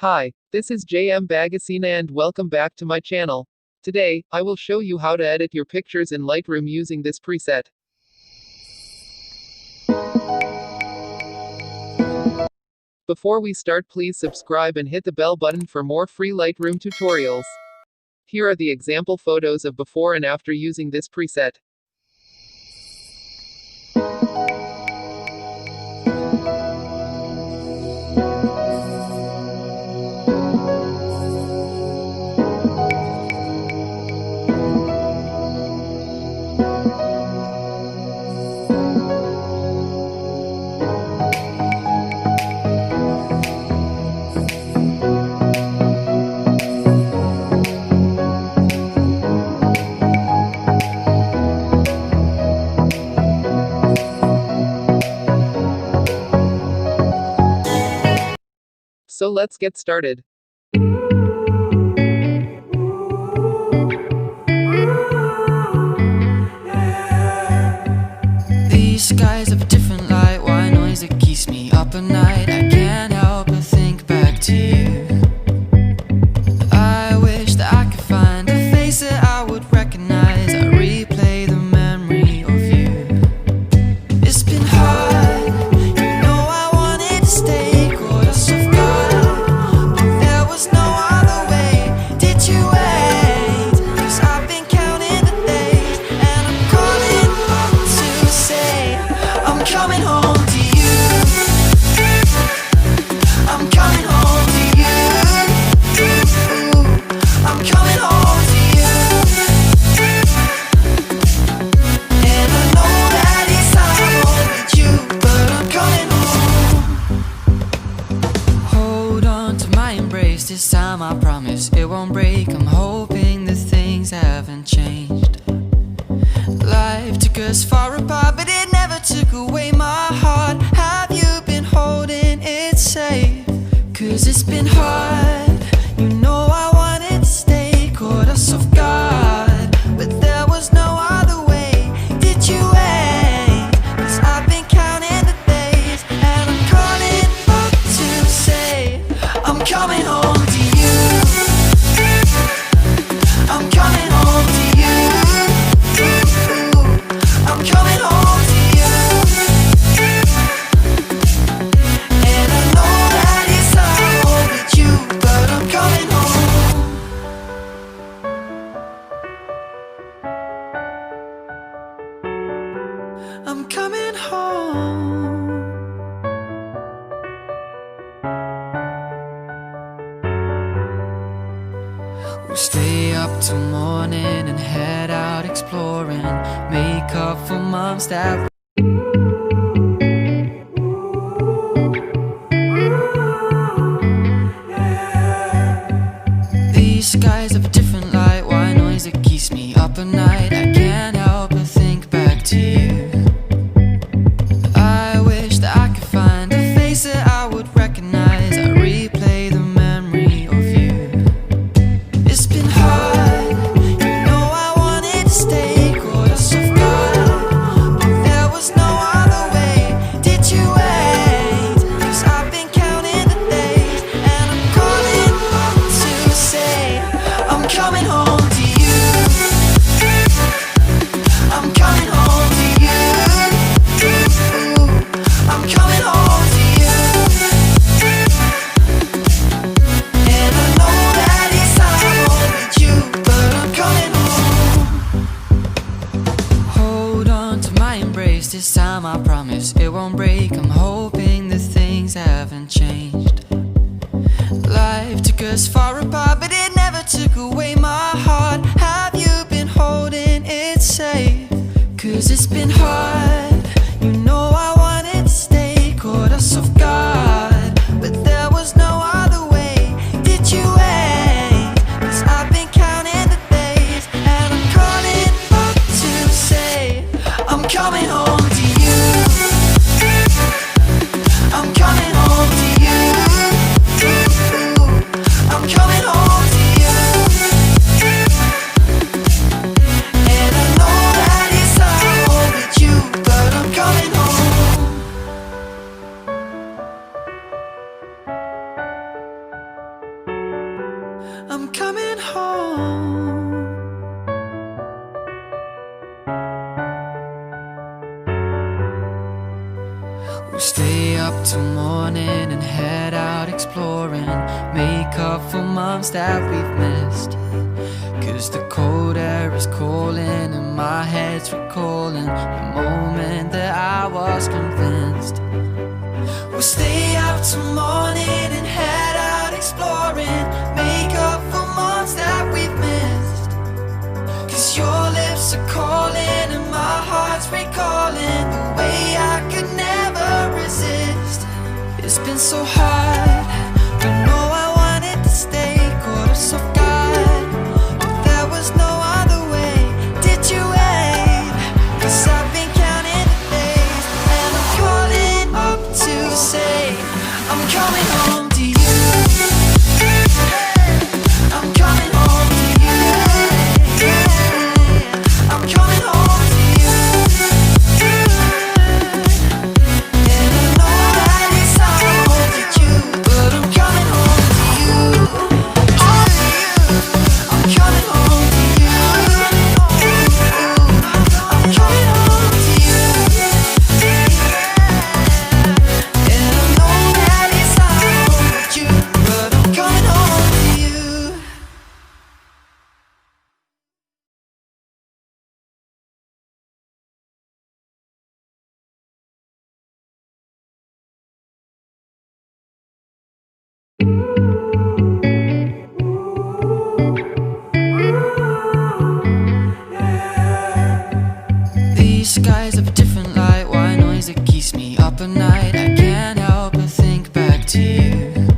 Hi, this is 𝗍𝗵𝗲𝗰𝗍 and welcome back to my channel. Today, I will show you how to edit your pictures in Lightroom using this preset. Before we start, please subscribe and hit the bell button for more free Lightroom tutorials. Here are the example photos of before and after using this preset. So let's get started. These skies have a different light, white noise that keeps me up at night. I can't help but think back to you. I wish that I could find a face that I would recognize. I replay the memory of you. It's been hard, you know I wanted to stay, caught us off guard, but there was no other way. Did you wait? 'Cause I've been counting the days, and I'm calling up to say I'm coming home to you. I'm coming home to you. I'm coming home to you. And I know that it's time with you, but I'm coming home. Hold on to my embrace, this time I promise it won't break. I'm hoping that things haven't changed. Life took us far apart, but it never took away my heart. Have you been holding it safe? 'Cause it's been hard, you know I wanted to stay, caught us off guard, but there was no other way. Did you wait? 'Cause I've been counting the days, and I'm calling up to say I'm coming home to you. I'm coming home to you. I'm coming home to you. And I know that it's time with you, but I'm coming home. I'm coming home. We'll stay up till morning and head out exploring, make up for months that these skies have a different light, white noise that keeps me up at night. I can't help but think back to you. I wish that I could find a face that I would recognize. I replay the memory of you. It's been hard, you know I wanted to stay, caught us off guard, but there was no other way. Did you wait? 'Cause I've been counting the days, and I'm calling up to say I'm coming home to you. I'm coming home to you. I'm coming home to you. And I know that it's time with you, but I'm coming home. Hold on to my embrace, this time I promise it won't break. I'm hoping that things haven't changed. Life took us far apart, but it never took away my heart. Have you been holding it safe? 'Cause it's been hard, you know I wanted to stay, caught us off guard, but there was no other way. Did you wait? 'Cause I've been counting the days, and I'm calling up to say I'm coming home to you. I'm coming home to you. I'm coming home to you. And I know that it's time with you, but I'm coming home. We'll stay up till morning and head out exploring, make up for months that we've missed. 'Cause the cold air is calling and my head's recalling the moment that I was convinced. We'll stay up till morning and head out exploring, make up for months that we've missed. 'Cause your lips are calling and my heart's recalling the way I could never resist. It's been so hard, but no, I wanted to stay, caught us off guard. But there was no other way. Did you wait? 'Cause I've been counting the days, and I'm calling up to say I'm coming home to you. I'm coming home to you. I'm coming home to you. And I know that it's hard with you, but I'm coming home to you. I'm coming home to you. I'm coming home to you. And I know that it's hard with you, but I'm coming home to you. These skies have a different light, white noise that keeps me up at night. I can't help but think back to you.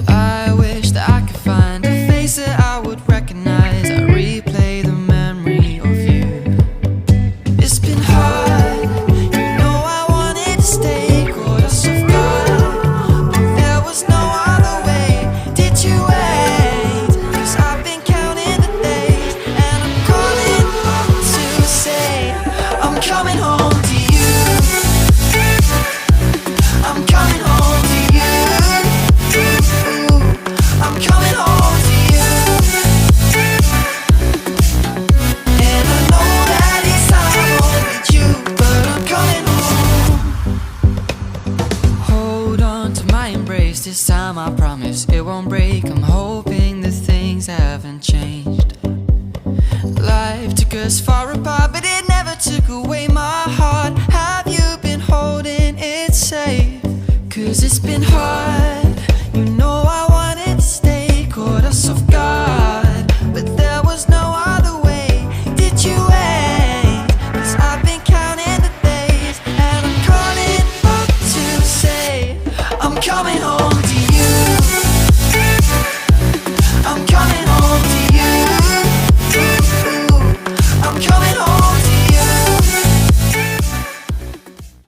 I wish that I could find a face that I would recognize. I replay the memory of you. It's been hard, you know I wanted to stay, caught us off guard. But there was no other way. Did you wait? 'Cause I've been counting the days, and I'm calling up to say I'm coming home to you. I'm coming home to you. I'm coming home to you. And I know that it's hard with you, but I'm coming home. Hold on to my embrace, this time I promise it won't break. I'm hoping that things haven't changed. Life took us far apart, but it never took away my heart. Have you been holding it safe? 'Cause it's been hard, you know I wanted to stay, caught us off guard. But there was no other way. Did you wait? 'Cause I've been counting the days, and I'm calling up to say I'm coming home.